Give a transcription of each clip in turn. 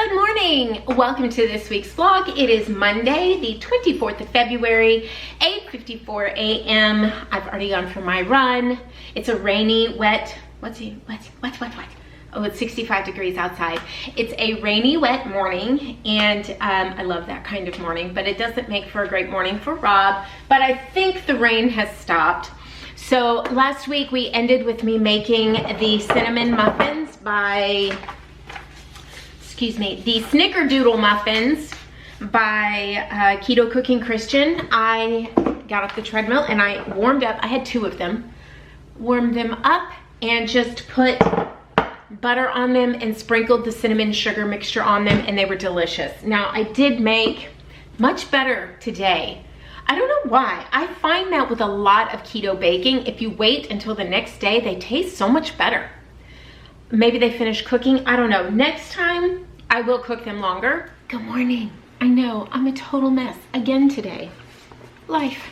Good morning. Welcome to this week's vlog. It is Monday, the 24th of February, 8:54 a.m. I've already gone for my run. It's a rainy, wet, what? Oh, it's 65 degrees outside. It's a rainy, wet morning, and I love that kind of morning, but it doesn't make for a great morning for Rob, but I think the rain has stopped. So last week we ended with me making the cinnamon muffins by, the Snickerdoodle muffins by Keto Cooking Christian. I got off the treadmill and I warmed up. I had 2 of them. Warmed them up and just put butter on them and sprinkled the cinnamon sugar mixture on them, and they were delicious. Now, I did make much better today. I don't know why. I find that with a lot of keto baking, if you wait until the next day, they taste so much better. Maybe they finish cooking. I don't know. Next time, I will cook them longer. Good morning. I know, I'm a total mess again today. Life.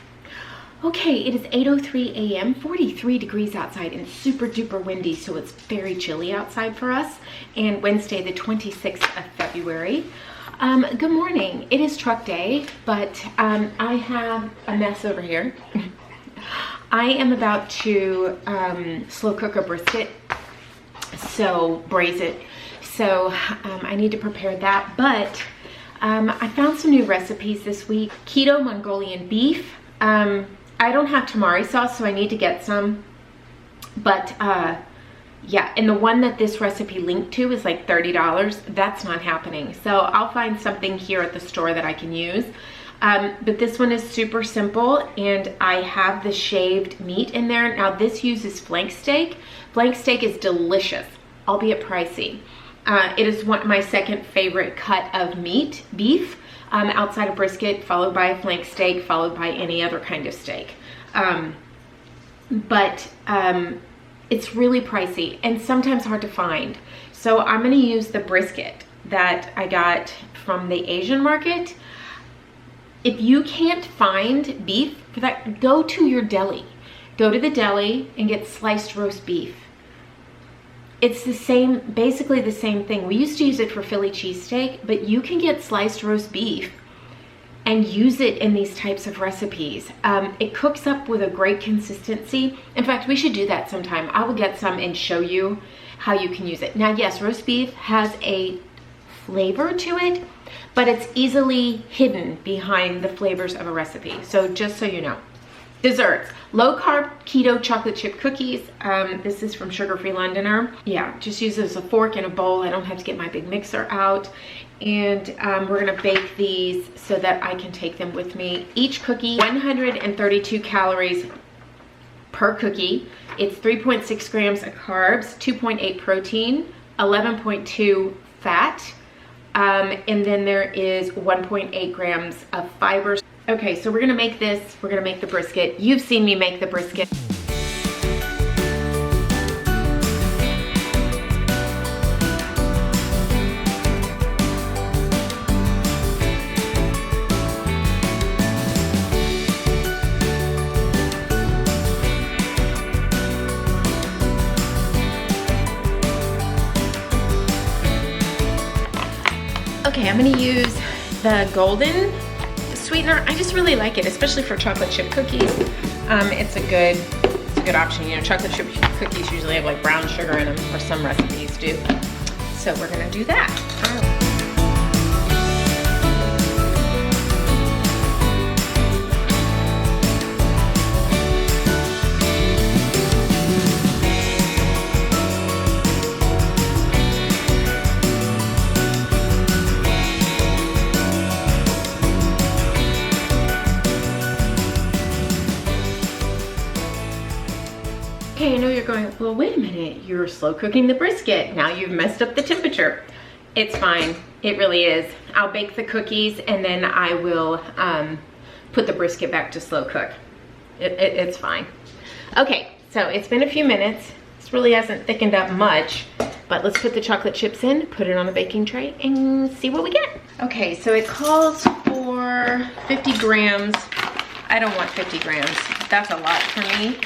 Okay, it is 8:03 a.m., 43 degrees outside and super duper windy, so it's very chilly outside for us. And Wednesday, the 26th of February. Good morning. It is truck day, but I have a mess over here. I am about to slow cook a brisket, so braise it. So I need to prepare that, but I found some new recipes this week. Keto Mongolian beef. I don't have tamari sauce, so I need to get some, but yeah, and the one that this recipe linked to is like $30. That's not happening. So I'll find something here at the store that I can use. But this one is super simple, and I have the shaved meat in there. Now this uses flank steak. Flank steak is delicious, albeit pricey. It is my second favorite cut of meat, beef, outside of brisket, followed by a flank steak, followed by any other kind of steak. It's really pricey and sometimes hard to find. So I'm gonna use the brisket that I got from the Asian market. If you can't find beef for that, go to your deli. Go to the deli and get sliced roast beef. It's the same, basically the same thing. We used to use it for Philly cheesesteak, but you can get sliced roast beef and use it in these types of recipes. It cooks up with a great consistency. In fact, we should do that sometime. I will get some and show you how you can use it. Now, yes, roast beef has a flavor to it, but it's easily hidden behind the flavors of a recipe. So just so you know. Desserts, low carb keto chocolate chip cookies. This is from Sugar Free Londoner. Yeah, just use it as a fork in a bowl. I don't have to get my big mixer out. And we're gonna bake these so that I can take them with me. Each cookie, 132 calories per cookie. It's 3.6 grams of carbs, 2.8 protein, 11.2 fat, and then there is 1.8 grams of fiber. Okay, so we're gonna make this, we're gonna make the brisket. You've seen me make the brisket. Okay, I'm gonna use the golden sweetener. I just really like it, especially for chocolate chip cookies. It's a good option. You know, chocolate chip cookies usually have like brown sugar in them, or some recipes do. So we're gonna do that. Okay, I know you're going, well, wait a minute, you're slow cooking the brisket. Now you've messed up the temperature. It's fine, it really is. I'll bake the cookies and then I will put the brisket back to slow cook. It's fine. Okay, so it's been a few minutes. This really hasn't thickened up much, but let's put the chocolate chips in, put it on a baking tray and see what we get. Okay, so it calls for 50 grams. I don't want 50 grams, that's a lot for me.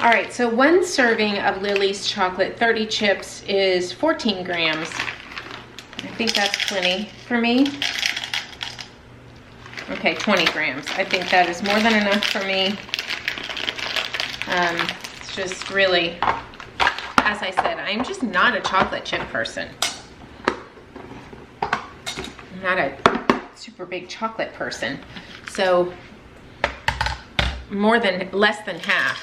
All right, so one serving of Lily's chocolate 30 chips is 14 grams. I think that's plenty for me. Okay, 20 grams. I think that is more than enough for me. It's just really, as I said, I'm just not a chocolate chip person. I'm not a super big chocolate person. So less than half.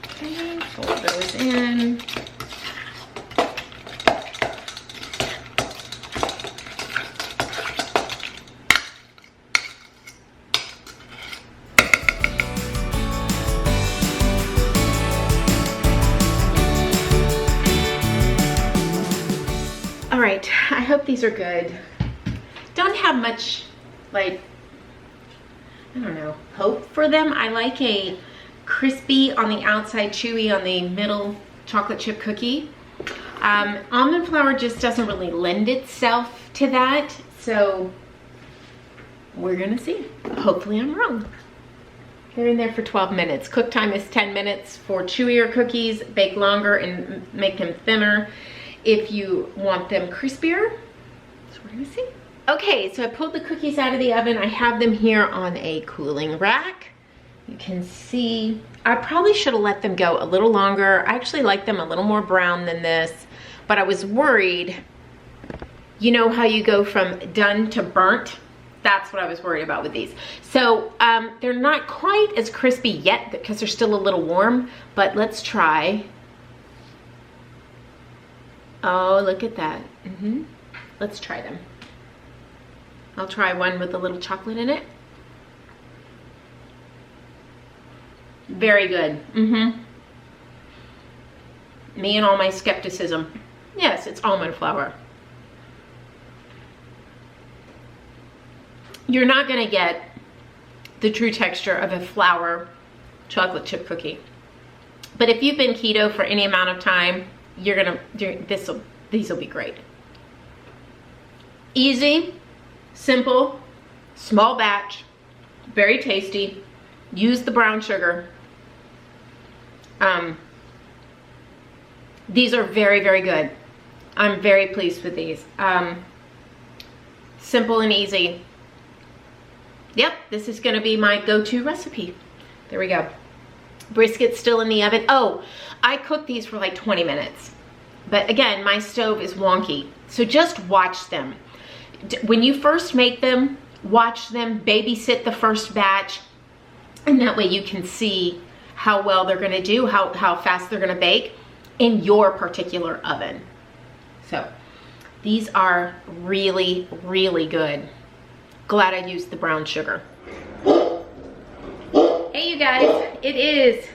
Okay, fold those in. All right, I hope these are good. Don't have much, like, I don't know, hope for them. I like a crispy on the outside, chewy on the middle chocolate chip cookie. Almond flour just doesn't really lend itself to that, so we're gonna see. Hopefully I'm wrong. They're in there for 12 minutes. Cook time is 10 minutes for chewier cookies. Bake longer and make them thinner if you want them crispier. So we're gonna see. Okay, so I pulled the cookies out of the oven. I have them here on a cooling rack. You can see, I probably should have let them go a little longer. I actually like them a little more brown than this, but I was worried. You know how you go from done to burnt? That's what I was worried about with these. So they're not quite as crispy yet because they're still a little warm, but let's try. Oh, look at that. Let's try them. I'll try one with a little chocolate in it. Very good. Me and all my skepticism. Yes, it's almond flour. You're not gonna get the true texture of a flour chocolate chip cookie. But if you've been keto for any amount of time, these will be great. Easy, simple, small batch, very tasty. Use the brown sugar. These are very, very good. I'm very pleased with these. Simple and easy. Yep, this is gonna be my go-to recipe. There we go. Brisket's still in the oven. Oh, I cooked these for like 20 minutes. But again, my stove is wonky. So just watch them. When you first make them, watch them, babysit the first batch. And that way you can see how well they're gonna do, how fast they're gonna bake in your particular oven. So these are really, really good. Glad I used the brown sugar. Hey you guys, it is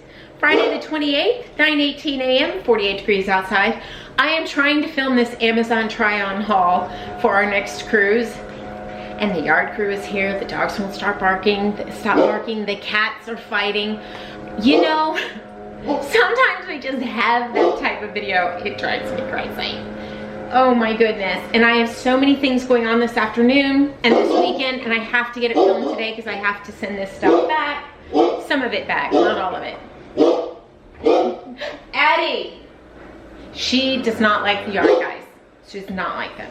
Friday the 28th, 9:18 a.m., 48 degrees outside. I am trying to film this Amazon try-on haul for our next cruise. And the yard crew is here. The dogs won't stop barking. The cats are fighting. You know, sometimes we just have that type of video. It drives me crazy. Oh my goodness. And I have so many things going on this afternoon and this weekend, and I have to get it filmed today because I have to send this stuff back. Some of it back, not all of it. Addie! She does not like the yard guys. She does not like them.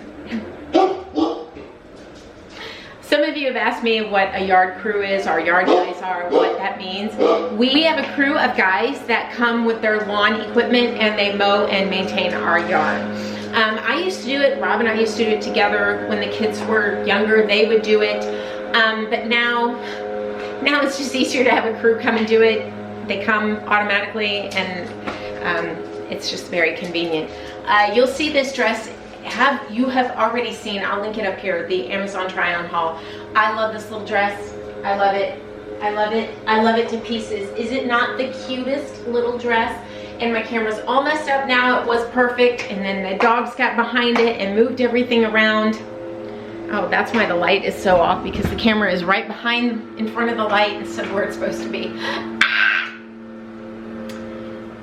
Some of you have asked me what a yard crew is, our yard guys are, what that means. We have a crew of guys that come with their lawn equipment and they mow and maintain our yard. I used to do it, Rob and I used to do it together when the kids were younger, they would do it. But now it's just easier to have a crew come and do it. They come automatically and it's just very convenient. You'll see this dress. You have already seen, I'll link it up here, the Amazon try-on haul. I love this little dress. I love it. I love it. I love it to pieces. Is it not the cutest little dress? And my camera's all messed up now. It was perfect. And then the dogs got behind it and moved everything around. Oh, that's why the light is so off, because the camera is right behind, in front of the light instead of where it's supposed to be.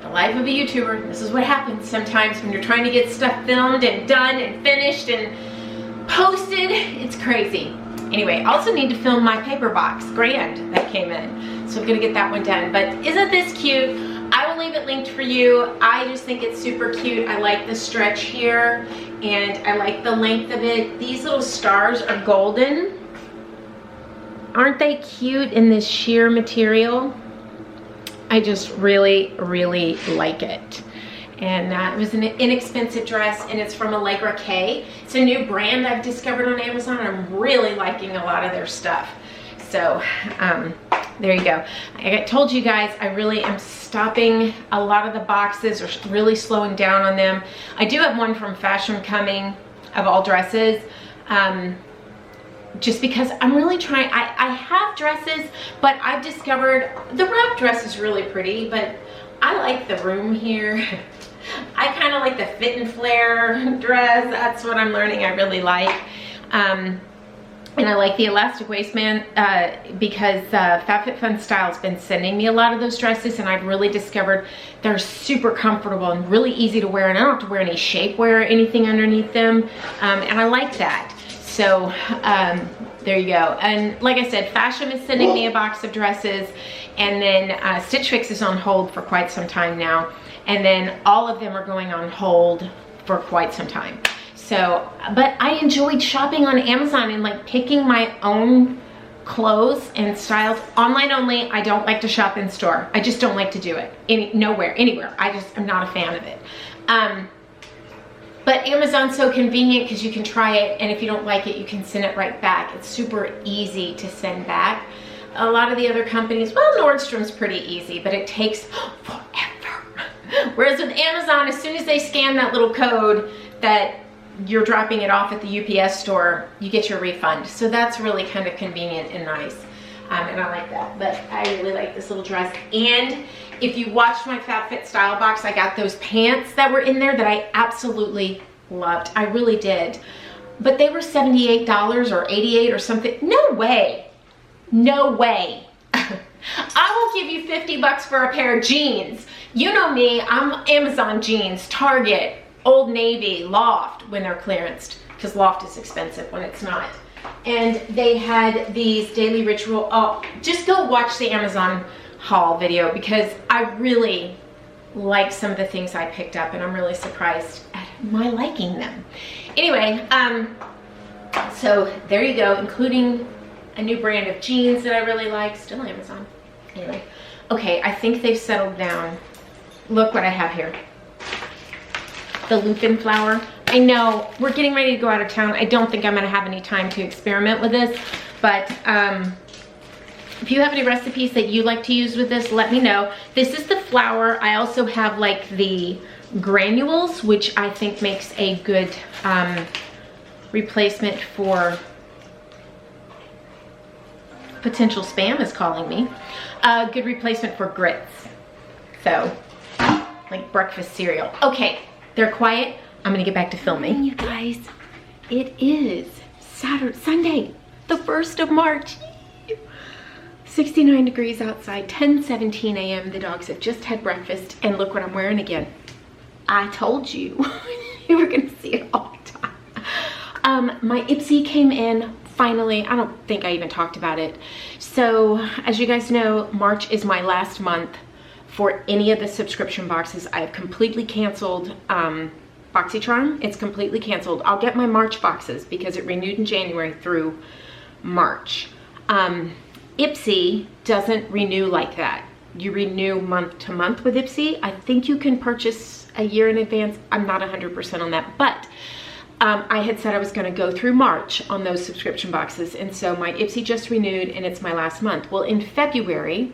The life of a YouTuber. This is what happens sometimes when you're trying to get stuff filmed and done and finished and posted. It's crazy. Anyway, I also need to film my paper box, Grand, that came in. So I'm gonna get that one done. But isn't this cute? I will will leave it linked for you. I just think it's super cute. I like the stretch here, and I like the length of it. These little stars are golden. Aren't they cute in this sheer material? I just really, really like it. And it was an inexpensive dress, and it's from Allegra K. It's a new brand I've discovered on Amazon. I'm really liking a lot of their stuff. So there you go. I told you guys I really am stopping a lot of the boxes, or really slowing down on them. I do have one from Fashion Coming of all dresses. Just because I'm really trying, I have dresses, but I've discovered the wrap dress is really pretty, but I like the room here. I kind of like the fit and flare dress. That's what I'm learning I really like. And I like the elastic waistband because FabFitFun Style's been sending me a lot of those dresses, and I've really discovered they're super comfortable and really easy to wear, and I don't have to wear any shapewear or anything underneath them, and I like that. So there you go. And like I said, Fashion is sending me a box of dresses, and then Stitch Fix is on hold for quite some time now, and then all of them are going on hold for quite some time. So, but I enjoyed shopping on Amazon and like picking my own clothes and styles. Online only. I don't like to shop in store. I just don't like to do it anywhere. I'm not a fan of it. But Amazon's so convenient because you can try it, and if you don't like it, you can send it right back. It's super easy to send back. A lot of the other companies, well, Nordstrom's pretty easy, but it takes forever. Whereas with Amazon, as soon as they scan that little code that you're dropping it off at the UPS store, you get your refund. So that's really kind of convenient and nice. And I like that. But I really like this little dress. And if you watched my FabFit Style box, I got those pants that were in there that I absolutely loved. I really did. But they were $78 or $88 or something. No way. No way. I will give you 50 bucks for a pair of jeans. You know me, I'm Amazon jeans, Target, Old Navy, Loft when they're clearanced, because Loft is expensive when it's not. And they had these Daily Ritual. Oh, just go watch the Amazon haul video, because I really like some of the things I picked up, and I'm really surprised at my liking them. Anyway, so there you go, including a new brand of jeans that I really like, still Amazon. Anyway, okay, I think they've settled down. Look what I have here. The lupin flower. I know we're getting ready to go out of town. I don't think I'm gonna have any time to experiment with this, but if you have any recipes that you like to use with this, let me know. This is the flour. I also have like the granules, which I think makes a good replacement for potential spam is calling me. A good replacement for grits. So, like breakfast cereal. Okay, they're quiet. I'm gonna get back to filming. You guys, it is Sunday, the 1st of March. 69 degrees outside, 10:17 a.m. The dogs have just had breakfast, and look what I'm wearing again. I told you, you were gonna see it all the time. My Ipsy came in finally. I don't think I even talked about it. So as you guys know, March is my last month for any of the subscription boxes. I have completely canceled BoxyCharm. It's completely canceled. I'll get my March boxes because it renewed in January through March. Ipsy doesn't renew like that. You renew month to month with Ipsy. I think you can purchase a year in advance. I'm not 100% on that, but I had said I was gonna go through March on those subscription boxes, and so my Ipsy just renewed and it's my last month. Well, in February,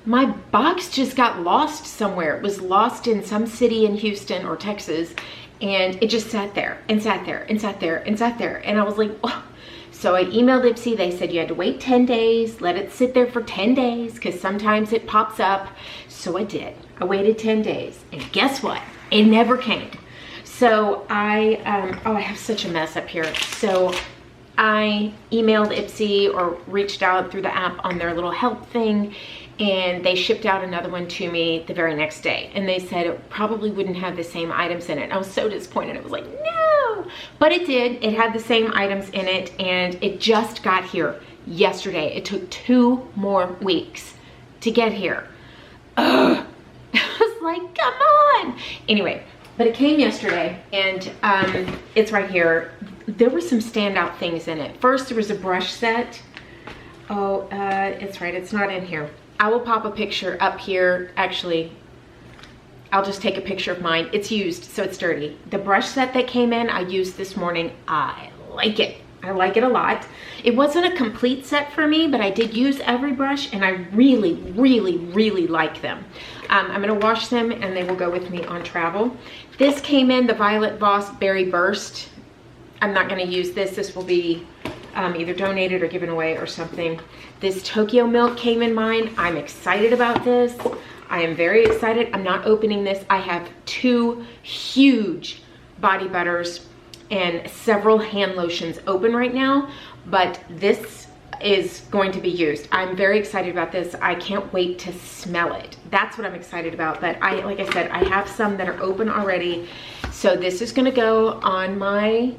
my box just got lost somewhere. It was lost in some city in Houston or Texas, and it just sat there and sat there and sat there and sat there. And I was like, oh. So I emailed Ipsy. They said you had to wait 10 days, let it sit there for 10 days, because sometimes it pops up. So I did. I waited 10 days, and guess what? It never came. So I have such a mess up here. So I emailed Ipsy or reached out through the app on their little help thing, and they shipped out another one to me the very next day. And they said it probably wouldn't have the same items in it. I was so disappointed. I was like, no, but it did. It had the same items in it, and it just got here yesterday. It took 2 more weeks to get here. ugh. I was like, come on. Anyway, but it came yesterday, and it's right here. There were some standout things in it. First, there was a brush set. Oh, it's right, it's not in here. I will pop a picture up here. Actually, I'll just take a picture of mine. It's used, so it's dirty. The brush set that came in, I used this morning. I like it. I like it a lot. It wasn't a complete set for me, but I did use every brush, and I really, really, really like them. I'm gonna wash them, and they will go with me on travel. This came in, the Violet Voss Berry Burst. I'm not gonna use this. This will be either donated or given away or something. This Tokyo Milk came in mine. I'm excited about this. I am very excited. I'm not opening this. I have 2 huge body butters and several hand lotions open right now, but this is going to be used. I'm very excited about this. I can't wait to smell it. That's what I'm excited about. But like I said, I have some that are open already. So this is gonna go on my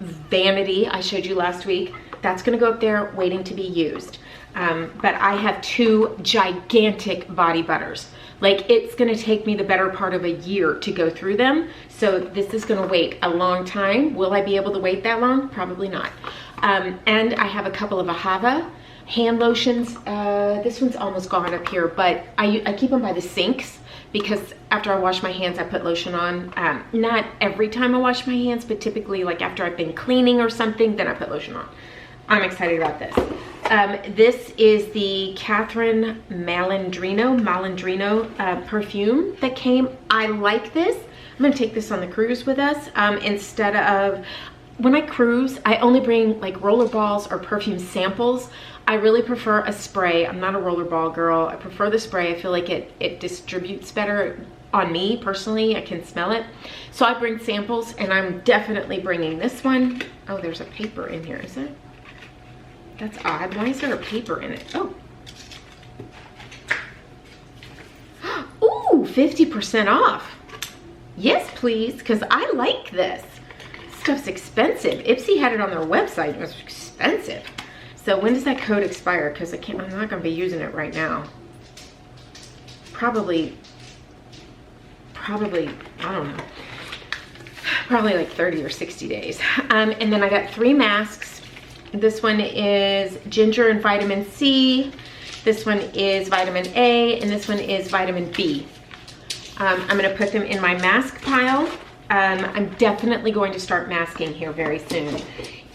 vanity I showed you last week. That's gonna go up there waiting to be used. But I have 2 gigantic body butters. Like, it's gonna take me the better part of a year to go through them. So this is gonna wait a long time. Will I be able to wait that long? Probably not. And I have a couple of Ahava hand lotions. This one's almost gone up here, but I keep them by the sinks because after I wash my hands, I put lotion on. Not every time I wash my hands, but typically like after I've been cleaning or something, then I put lotion on. I'm excited about this. This is the Catherine Malandrino perfume that came. I like this. I'm gonna take this on the cruise with us. Instead of, when I cruise, I only bring like roller balls or perfume samples. I really prefer a spray. I'm not a roller ball girl. I prefer the spray. I feel like it distributes better on me personally. I can smell it. So I bring samples, and I'm definitely bringing this one. Oh, there's a paper in here, is there? That's odd. Why is there a paper in it? Oh. Ooh, 50% off. Yes, please, because I like this. Stuff's expensive. Ipsy had it on their website. It was expensive. So when does that code expire? Because I'm not going to be using it right now. Probably, I don't know. Probably like 30 or 60 days. And then I got 3 masks. This one is ginger and vitamin C. This one is vitamin A, and this one is vitamin B. I'm gonna put them in my mask pile. I'm definitely going to start masking here very soon.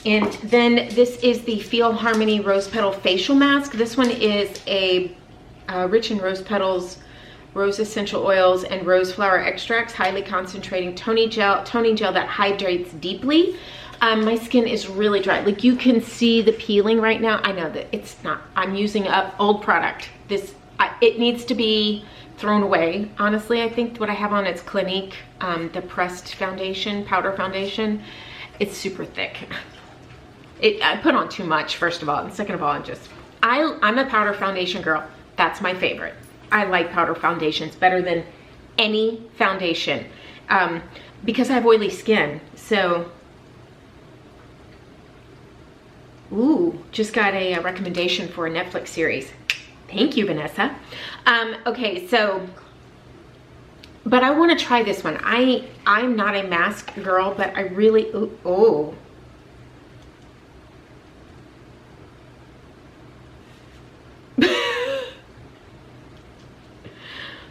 And then this is the Feel Harmony Rose Petal Facial Mask. This one is a rich in rose petals, rose essential oils, and rose flower extracts, highly concentrating toning gel that hydrates deeply. My skin is really dry. Like, you can see the peeling right now. I know that it's not, I'm using up old product. It needs to be thrown away. Honestly, I think what I have on is Clinique, the pressed foundation, powder foundation. It's super thick. I put on too much, first of all, and second of all, I'm a powder foundation girl. That's my favorite. I like powder foundations better than any foundation because I have oily skin. So, ooh, just got a recommendation for a Netflix series. Thank you, Vanessa. Okay, so, but I want to try this one. I'm not a mask girl, but I really, oh.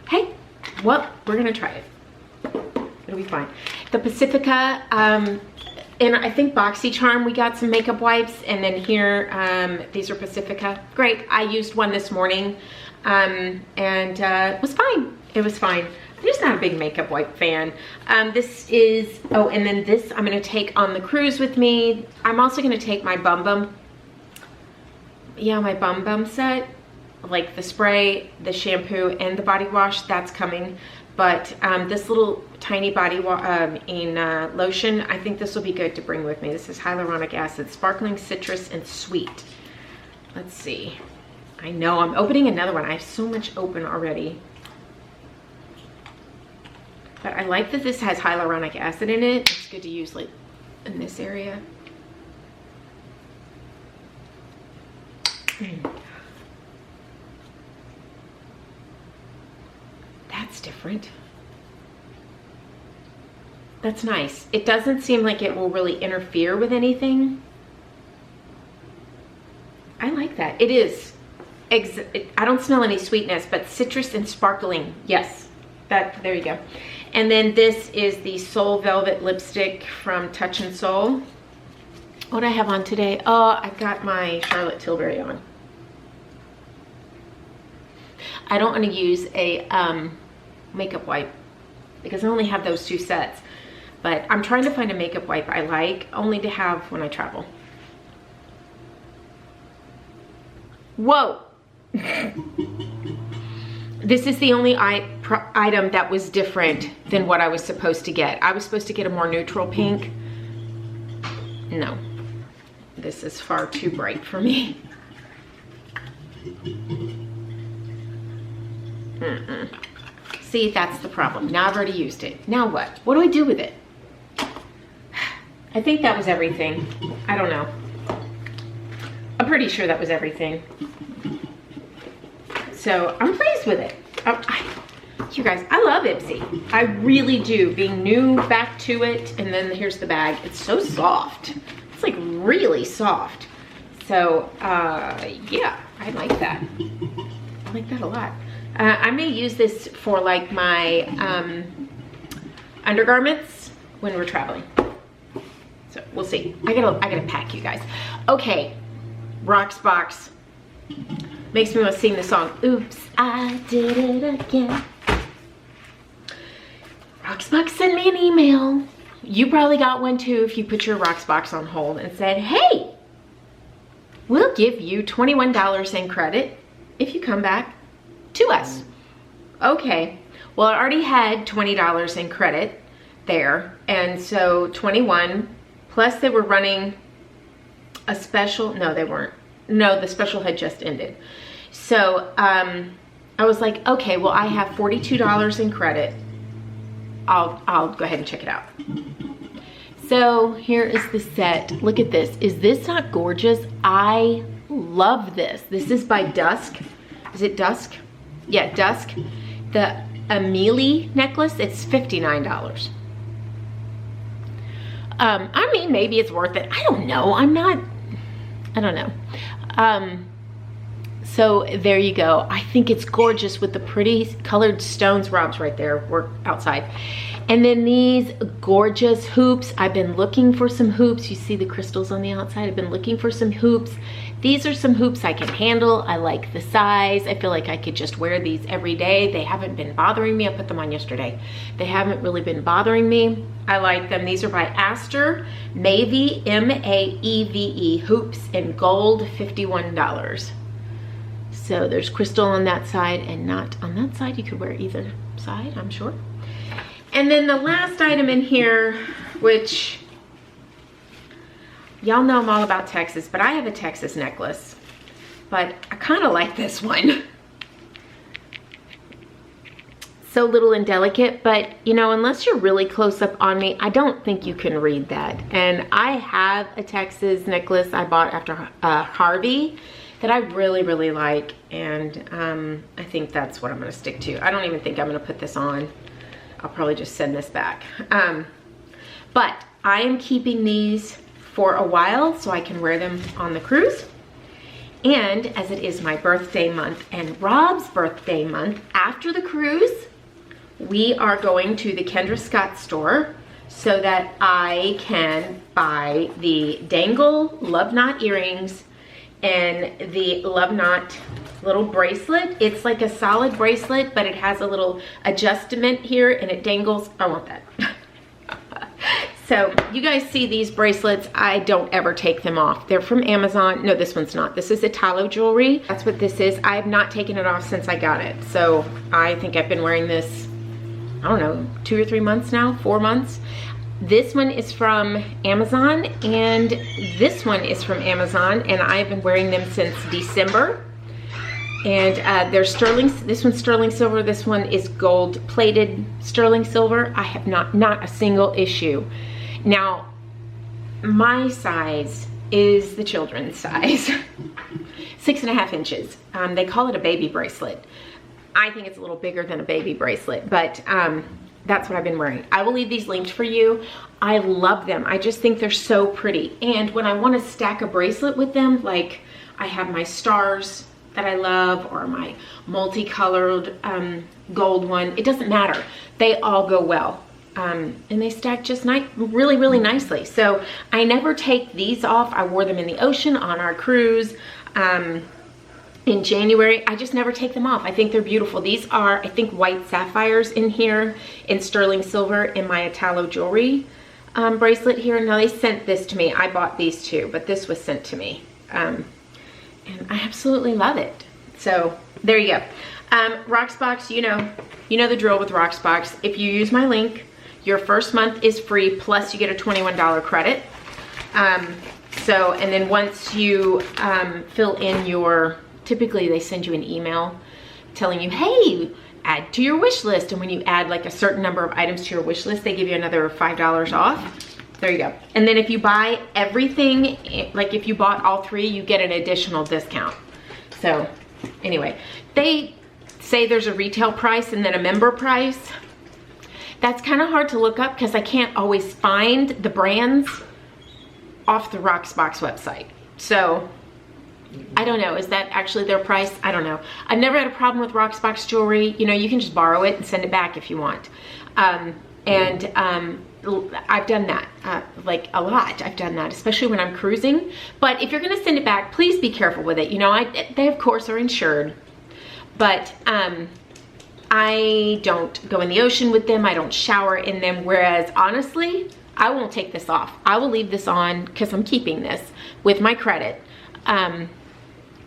Hey, well, we're gonna try it. It'll be fine. The Pacifica, and I think BoxyCharm, we got some makeup wipes, and then here, these are Pacifica. Great, I used one this morning, and it was fine. It was fine. I'm just not a big makeup wipe fan. This is, oh, and then this I'm gonna take on the cruise with me. I'm also gonna take my Bum Bum, my Bum Bum set, like the spray, the shampoo, and the body wash, that's coming. But this little tiny body lotion, I think this will be good to bring with me. This is hyaluronic acid, sparkling citrus, and sweet. Let's see. I know, I'm opening another one. I have so much open already. But I like that this has hyaluronic acid in it. It's good to use like in this area. different. That's nice. It doesn't seem like it will really interfere with anything. I like that. It is. I don't smell any sweetness, but citrus and sparkling. Yes. There you go. And then this is the Soul Velvet lipstick from Touch and Soul. What do I have on today? Oh, I got my Charlotte Tilbury on. I don't want to use a makeup wipe because I only have those 2 sets. But I'm trying to find a makeup wipe I like, only to have when I travel. Whoa! This is the only item that was different than what I was supposed to get. I was supposed to get a more neutral pink. No. This is far too bright for me. See, that's the problem. Now I've already used it. Now what? What do I do with it? I think that was everything. I don't know. I'm pretty sure that was everything. So I'm pleased with it. You guys, I love Ipsy. I really do. Being new back to it, and then here's the bag. It's so soft. It's like really soft. So yeah, I like that. I like that a lot. I may use this for like my undergarments when we're traveling. So we'll see. I gotta pack, you guys. Okay, Rocks Box. Makes me want to sing the song. Oops, I did it again. Rocks Box sent me an email. You probably got one too if you put your Rocks Box on hold and said, hey, we'll give you $21 in credit if you come back to us. Okay, well, I already had $20 in credit there, and so 21, plus they were running a special. No, they weren't. No, the special had just ended. So I was like, okay, well, I have $42 in credit. I'll go ahead and check it out. So here is the set. Look at this. Is this not gorgeous? I love this. This is by Dusk. Is it Dusk? Yeah, Dusk. The Amelie necklace, it's $59. I mean, maybe it's worth it. I don't know. I don't know. So there you go. I think it's gorgeous with the pretty colored stones. Rob's right there. We're outside. And then these gorgeous hoops. I've been looking for some hoops. You see the crystals on the outside. I've been looking for some hoops. These are some hoops I can handle. I like the size. I feel like I could just wear these every day. They haven't been bothering me. I put them on yesterday. They haven't really been bothering me. I like them. These are by Aster Maeve, M-A-E-V-E, hoops in gold, $51. So there's crystal on that side and not on that side. You could wear either side, I'm sure. And then the last item in here, which y'all know I'm all about Texas, but I have a Texas necklace, but I kind of like this one. So little and delicate, but you know, unless you're really close up on me, I don't think you can read that. And I have a Texas necklace I bought after Harvey that I really, really like, and I think that's what I'm gonna stick to. I don't even think I'm gonna put this on. I'll probably just send this back. But I am keeping these for a while so I can wear them on the cruise. And as it is my birthday month and Rob's birthday month, after the cruise, we are going to the Kendra Scott store so that I can buy the dangle love knot earrings and the love knot little bracelet. It's like a solid bracelet, but it has a little adjustment here and it dangles. I want that. So you guys see these bracelets, I don't ever take them off. They're from Amazon. No, this one's not. This is Italo jewelry. That's what this is. I have not taken it off since I got it. So I think I've been wearing this, I don't know, 2 or 3 months now, 4 months. This one is from Amazon and this one is from Amazon, and I've been wearing them since December. And they're sterling, this one's sterling silver, this one is gold plated sterling silver. I have not a single issue. Now, my size is the children's size, 6.5 inches. They call it a baby bracelet. I think it's a little bigger than a baby bracelet, but that's what I've been wearing. I will leave these linked for you. I love them. I just think they're so pretty. And when I want to stack a bracelet with them, like I have my stars that I love, or my multicolored gold one, it doesn't matter. They all go well. And they stack just really, really nicely. So I never take these off. I wore them in the ocean on our cruise in January. I just never take them off. I think they're beautiful. These are, I think, white sapphires in here, in sterling silver, in my Italo jewelry bracelet here. Now they sent this to me. I bought these too, but this was sent to me. And I absolutely love it. So there you go. Rocksbox, you know the drill with Rocksbox. If you use my link, your first month is free, plus you get a $21 credit. And then once you fill in your, typically they send you an email telling you, hey, add to your wish list. And when you add like a certain number of items to your wish list, they give you another $5 off. There you go. And then if you buy everything, like if you bought all 3, you get an additional discount. So anyway, they say there's a retail price and then a member price. That's kind of hard to look up because I can't always find the brands off the Rocksbox website. So I don't know, is that actually their price? I don't know. I've never had a problem with Rocksbox jewelry. You know, you can just borrow it and send it back if you want. I've done that, like a lot. I've done that, especially when I'm cruising. But if you're gonna send it back, please be careful with it. You know, they of course are insured, but I don't go in the ocean with them. I don't shower in them. Whereas honestly, I won't take this off. I will leave this on because I'm keeping this with my credit.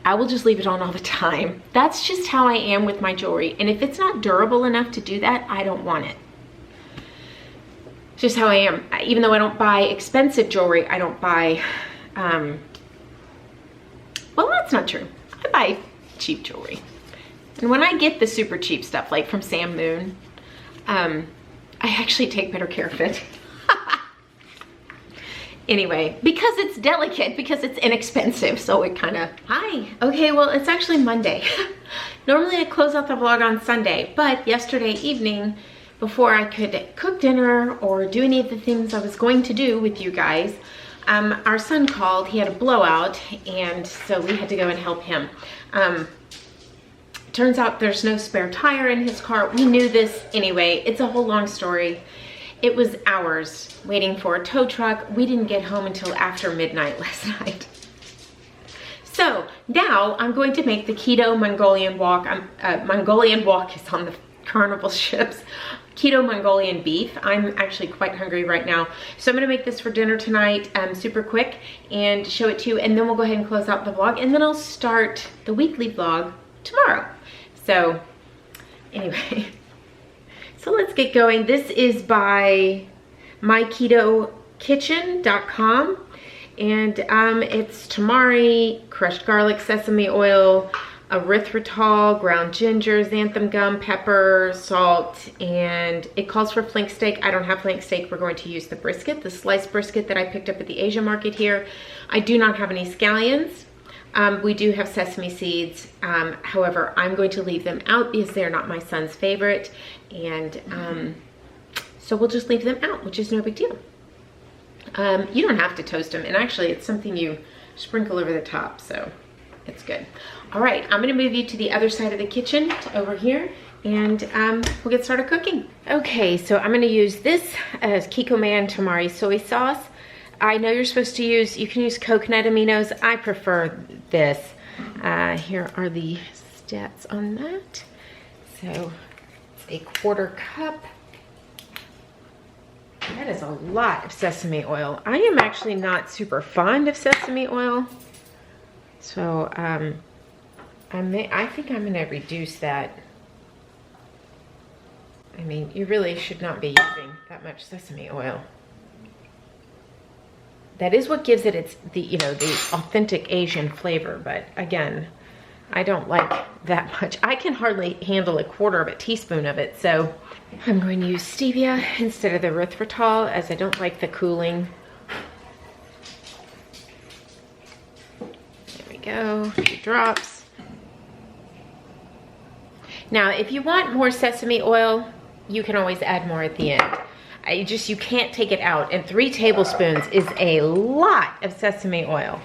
I will just leave it on all the time. That's just how I am with my jewelry. And if it's not durable enough to do that, I don't want it. Just how I am. Even though I don't buy expensive jewelry, I don't buy, well, that's not true. I buy cheap jewelry. And when I get the super cheap stuff, like from Sam Moon, I actually take better care of it. Anyway, because it's delicate, because it's inexpensive, so it kind of, hi. Okay, well, it's actually Monday. Normally I close out the vlog on Sunday, but yesterday evening, before I could cook dinner or do any of the things I was going to do with you guys, our son called. He had a blowout, and so we had to go and help him. Turns out there's no spare tire in his car. We knew this anyway. It's a whole long story. It was hours waiting for a tow truck. We didn't get home until after midnight last night. So now I'm going to make the Keto Mongolian walk. Mongolian walk is on the Carnival ships. Keto Mongolian beef. I'm actually quite hungry right now. So I'm gonna make this for dinner tonight, super quick, and show it to you, and then we'll go ahead and close out the vlog, and then I'll start the weekly vlog tomorrow. So anyway, so let's get going. This is by myketokitchen.com, and it's tamari, crushed garlic, sesame oil, erythritol, ground ginger, xanthan gum, pepper, salt, and it calls for flank steak. I don't have flank steak. We're going to use the brisket, the sliced brisket that I picked up at the Asia market here. I do not have any scallions. We do have sesame seeds. However, I'm going to leave them out because they're not my son's favorite. And so we'll just leave them out, which is no big deal. You don't have to toast them. And actually, it's something you sprinkle over the top, so it's good. All right, I'm gonna move you to the other side of the kitchen, to over here, and we'll get started cooking. Okay, so I'm gonna use this as Kikkoman tamari soy sauce. I know you're supposed to use, you can use coconut aminos. I prefer this. Here are the stats on that. So it's a 1/4 cup. That is a lot of sesame oil. I am actually not super fond of sesame oil. So I think I'm gonna reduce that. I mean, you really should not be using that much sesame oil. That is what gives it the authentic Asian flavor, but again, I don't like that much. I can hardly handle 1/4 of a teaspoon of it, so I'm going to use stevia instead of the erythritol, as I don't like the cooling. There we go, 2 drops. Now, if you want more sesame oil, you can always add more at the end. You can't take it out. And 3 tablespoons is a lot of sesame oil.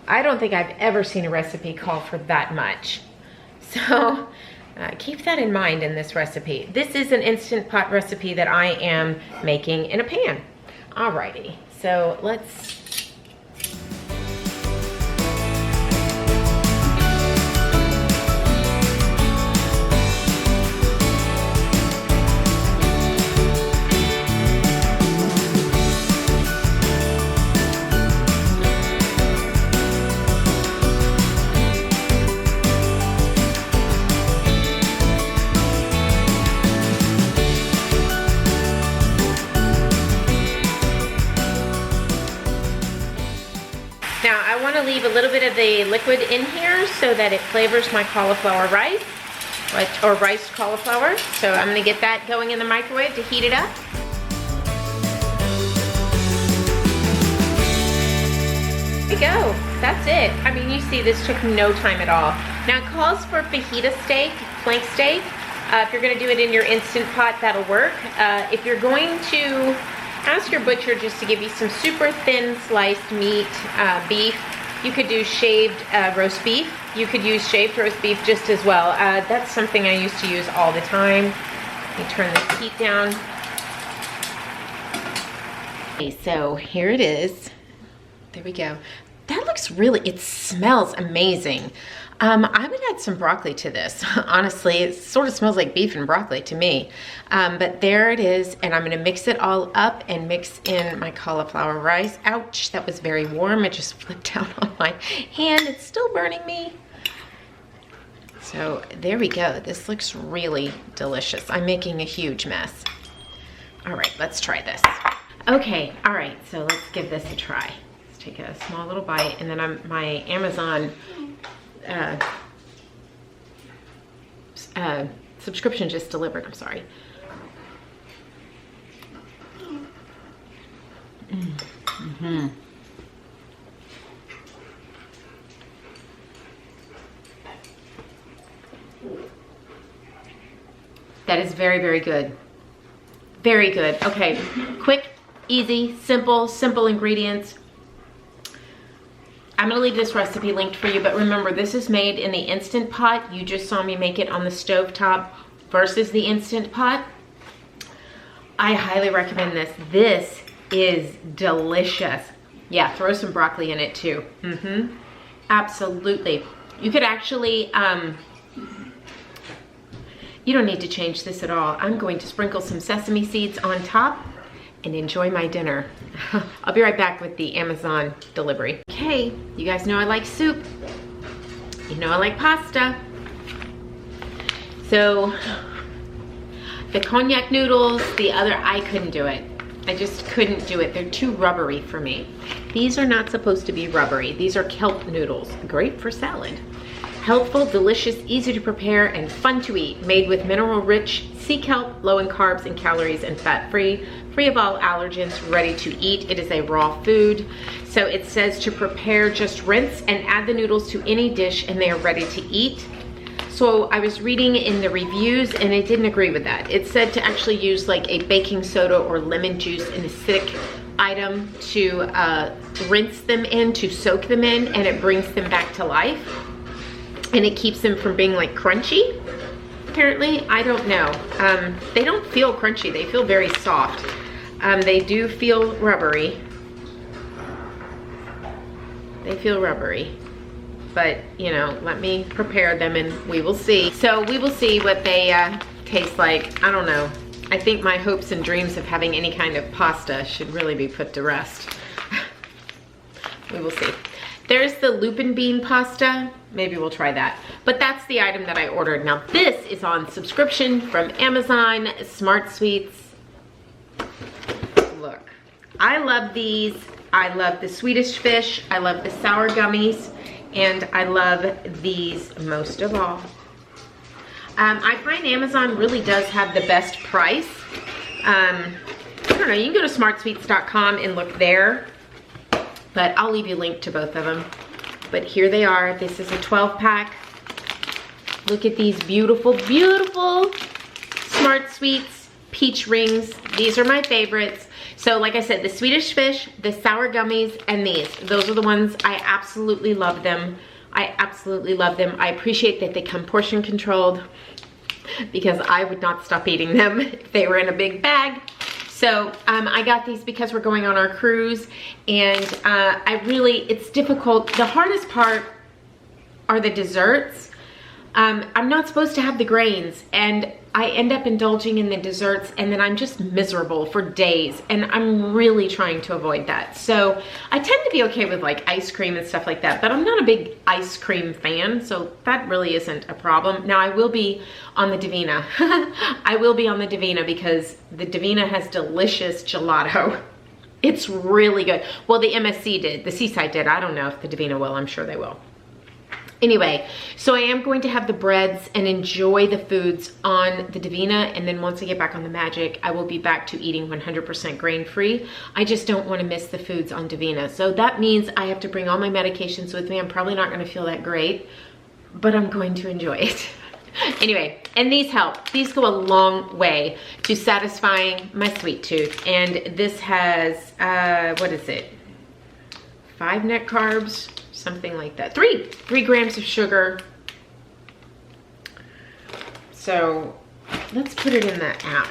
I don't think I've ever seen a recipe call for that much. So keep that in mind in this recipe. This is an Instant Pot recipe that I am making in a pan. Alrighty, so let's leave a little bit of the liquid in here so that it flavors my cauliflower rice, or riced cauliflower. So I'm gonna get that going in the microwave to heat it up. There we go, that's it. I mean, you see this took no time at all. Now it calls for fajita steak, flank steak. If you're gonna do it in your Instant Pot, that'll work. If you're going to ask your butcher just to give you some super thin sliced meat, beef, you could do shaved roast beef. You could use shaved roast beef just as well. That's something I used to use all the time. Let me turn the heat down. Okay, so here it is. There we go. That looks really, it smells amazing. I would add some broccoli to this. Honestly, it sort of smells like beef and broccoli to me. But there it is, and I'm gonna mix it all up and mix in my cauliflower rice. Ouch, that was very warm. It just flipped out on my hand. It's still burning me. So there we go. This looks really delicious. I'm making a huge mess. All right, let's try this. Okay, all right, so let's give this a try. Let's take a small little bite, and then my Amazon subscription just delivered, I'm sorry. Mm-hmm. That is very, very good. Very good. Okay, quick, easy, simple ingredients. I'm gonna leave this recipe linked for you, but remember, this is made in the Instant Pot. You just saw me make it on the stovetop versus the Instant Pot. I highly recommend this. This is delicious. Yeah, throw some broccoli in it too. Mm-hmm. Absolutely. You could actually, you don't need to change this at all. I'm going to sprinkle some sesame seeds on top and enjoy my dinner. I'll be right back with the Amazon delivery. Okay, you guys know I like soup. You know I like pasta. So the cognac noodles, I couldn't do it. I just couldn't do it. They're too rubbery for me. These are not supposed to be rubbery. These are kelp noodles, great for salad. Healthful, delicious, easy to prepare, and fun to eat. Made with mineral-rich sea kelp, low in carbs and calories, and fat-free, free of all allergens, ready to eat. It is a raw food. So it says to prepare, just rinse and add the noodles to any dish and they are ready to eat. So I was reading in the reviews and I didn't agree with that. It said to actually use like a baking soda or lemon juice, an acidic item, to rinse them in, to soak them in, and it brings them back to life. And it keeps them from being like crunchy. Apparently, I don't know. They don't feel crunchy, they feel very soft. They do feel rubbery. They feel rubbery. But, you know, let me prepare them and we will see. So we will see what they taste like. I don't know. I think my hopes and dreams of having any kind of pasta should really be put to rest. We will see. There's the lupin bean pasta. Maybe we'll try that. But that's the item that I ordered. Now this is on subscription from Amazon, Smart Sweets. Look, I love these. I love the Swedish fish. I love the sour gummies. And I love these most of all. I find Amazon really does have the best price. I don't know, you can go to smartsweets.com and look there. But I'll leave you a link to both of them. But here they are. This is a 12 pack. Look at these beautiful, beautiful Smart Sweets peach rings. These are my favorites. So like I said, the Swedish fish, the sour gummies, and these. Those are the ones. I absolutely love them. I absolutely love them. I appreciate that they come portion controlled because I would not stop eating them if they were in a big bag. So I got these because we're going on our cruise, and it's difficult. The hardest part are the desserts. I'm not supposed to have the grains, and I end up indulging in the desserts, and then I'm just miserable for days, and I'm really trying to avoid that. So I tend to be okay with like ice cream and stuff like that, but I'm not a big ice cream fan, so that really isn't a problem. Now I will be on the Divina. I will be on the Divina because the Divina has delicious gelato. It's really good. Well, the MSC did, the Seaside did. I don't know if the Divina will, I'm sure they will. Anyway, so I am going to have the breads and enjoy the foods on the Divina, and then once I get back on the Magic, I will be back to eating 100% grain-free. I just don't want to miss the foods on Divina. So that means I have to bring all my medications with me. I'm probably not going to feel that great, but I'm going to enjoy it. Anyway, and these help. These go a long way to satisfying my sweet tooth. And this has, what is it? 5 net carbs? Something like that. 3 grams of sugar. So let's put it in that app.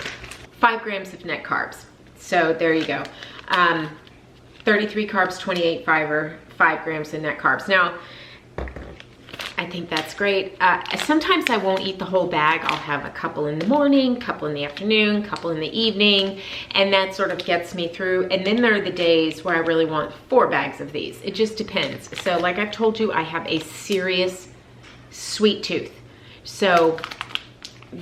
5 grams of net carbs. So there you go. 33 carbs, 28 fiber, 5 grams of net carbs. Now, I think that's great. Sometimes I won't eat the whole bag. I'll have a couple in the morning, couple in the afternoon, couple in the evening, and that sort of gets me through. And then there are the days where I really want 4 bags of these. It just depends. So like I've told you, I have a serious sweet tooth. So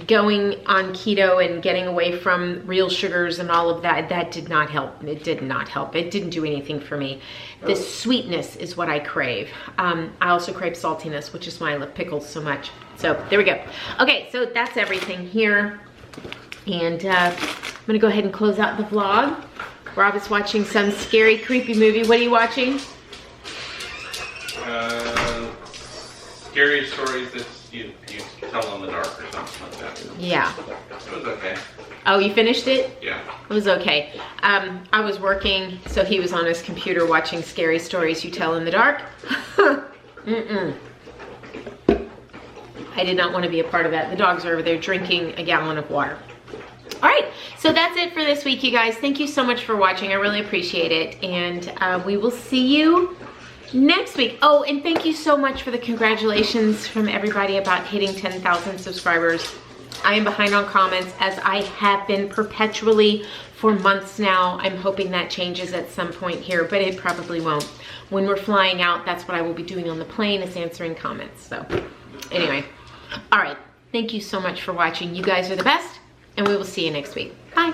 going on keto and getting away from real sugars and all of that, that did not help. It did not help. It didn't do anything for me. The sweetness is what I crave. I also crave saltiness, which is why I love pickles so much. So there we go. Okay, so that's everything here. And I'm gonna go ahead and close out the vlog. Rob is watching some scary, creepy movie. What are you watching? Scary stories that you tell in the dark or something like that. Yeah. It was okay. Oh, you finished it? Yeah. It was okay. I was working, so he was on his computer watching Scary Stories You Tell in the Dark. I did not want to be a part of that. The dogs are over there drinking a gallon of water. All right, so that's it for this week, you guys. Thank you so much for watching. I really appreciate it. And we will see you next week. Oh, and thank you so much for the congratulations from everybody about hitting 10,000 subscribers. I am behind on comments, as I have been perpetually for months now. I'm hoping that changes at some point here, but it probably won't. When we're flying out, that's what I will be doing on the plane, is answering comments. So anyway, all right. Thank you so much for watching. You guys are the best, and we will see you next week. Bye.